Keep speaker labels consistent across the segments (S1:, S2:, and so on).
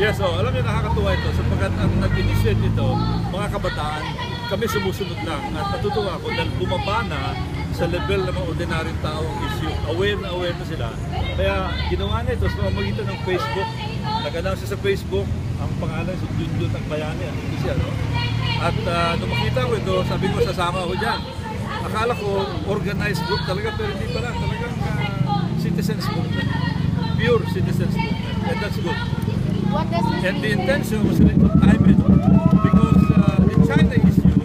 S1: Yes, so alam niyo nakakatuwa ito sapagkat ang nag-initiate ito, mga kabataan, kami sumusunod lang at natutuwa ako dahil bumaba na sa level ng mga ordinaryong taong issue. Aware na sila. Kaya ginawa niya ito sa pamamagitan ng Facebook. Nag-announce siya sa Facebook, ang pangalan si Junjun Akbayani, ito siya, no? At nung makita ko ito, sabi ko sasama ako dyan. Akala ko organized group talaga, pero hindi pala. Talagang citizens movement. Pure citizens movement. And that's good. And the intention was really to time it because the China issue,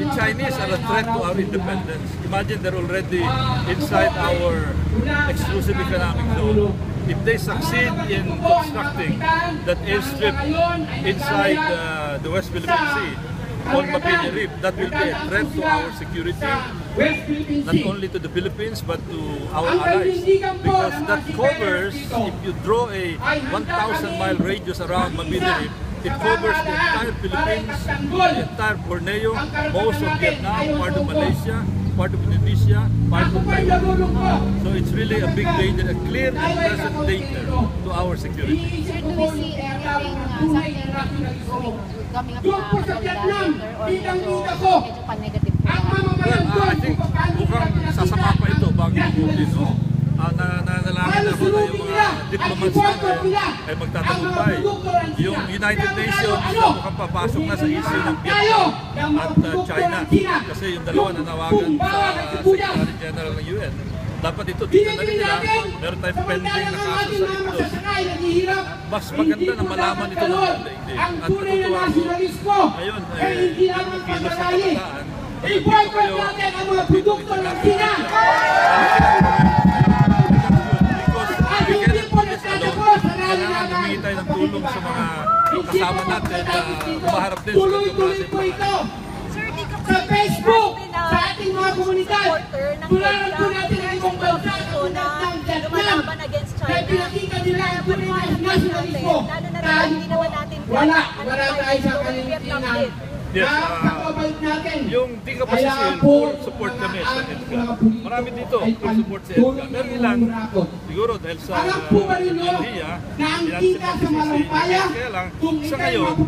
S1: the Chinese are a threat to our independence. Imagine they're already inside our exclusive economic zone. If they succeed in constructing that airstrip inside the West Philippine Sea on Mapini Reef, that will be a threat to our security, not only to the Philippines but to our allies, because that covers, if you draw a 1,000-mile radius around Mapini Reef, it covers the entire Philippines, the entire Borneo, most of Vietnam, part of Malaysia, part of Indonesia, part of Taiwan. So it's really a big danger, a clear and present danger to our security.
S2: Sir, do we see anything, something coming up na katulad later or medyo pan-negative po?
S1: Well, I think mukhang sasama pa ito bago umulit, no? Nanalangin ako na yung mga diplomats natin ay magtatagumpay. Yung United Nations mukhang papasok na sa issue ng Vietnam at China kasi yung dalawa nanawagan sa Secretary General ng UN. Dapat ito dito na nila, meron tayong pending na kaso sa Ipdos. Mas maganda na malaman ito ng daigdig. At natutuwa ko, ngayon, yung kilos sa kabataan, dito kayo, dito international. Kailangan humingi tayo ng tulong sa mga kasama natin na umaharap din sa klaseng mga.
S3: Sa Facebook, sa ating mga komunidad, tularan po natin ang ibang bansa na lumalaban against China. Kaya pinakita nila ang tunay na nationalismo. Wala tayo sa kalimpinan.
S1: Yes, yung di ka pasisil, full support kami sa EDCA. Marami dito, full support sa EDCA. Meron ilan, siguro dahil sa ideolohiya, pinagsipa sa malampaya, kaya lang, sa ngayon,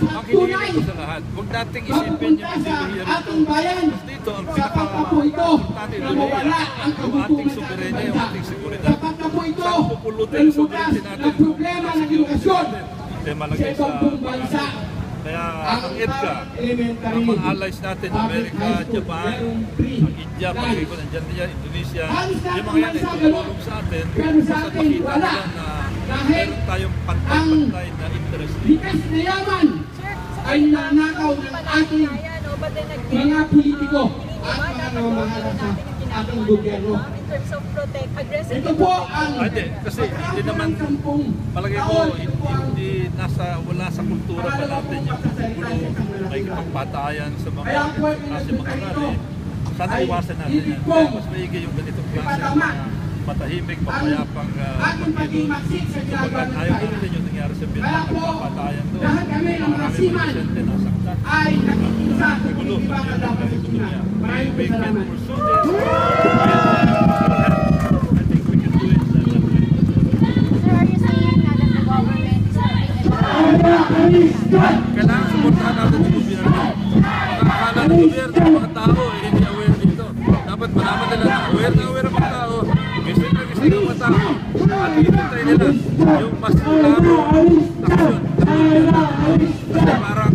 S1: makinig ito sa lahat. Huwag nating isipin yung ideolohiya rito. Mas dito, ang pinaka-importante ideolohiya, yung ating soberenya, yung ating seguridad. Saan pupulutin yung soberenya natin, yung security natin, kaya malagay sa kaya ang EDCA, ang mga allies natin, Amerika, Japan, ang India, palagay ko nandiyan niya, Indonesia, yung mga yan ay tutulong sa atin sa makita nila na meron tayong pantay-pantay na interest.
S3: Likas na yaman ay nanakaw ng ating mga politiko at mga namamahala sa ating gobyerno. Ito po ang
S1: kasi hindi naman, palagay ko, hindi wala sa kultura pa natin yung gulo, may pagpatayan sa mga klase mga rally. Sana iwasan natin yan. Kaya mas maigi yung ganitong klase ng matahimik, papayapang pagkilos. Sapagkat ayaw natin yung nangyari sa Vietnam, nagpapatayan doon. Marami presidente na saktan. Nagulo sa ekonomiya. We can pursue this. Kailangan suportahan natin yung gobyerno. Ang akala ng gobyerno, ng mga tao, hindi aware dito. Dapat malaman nila na aware ang mga tao. Gising ang mga tao. At hintay nila yung mas laro aksyon ng gobyerno. Kasi parang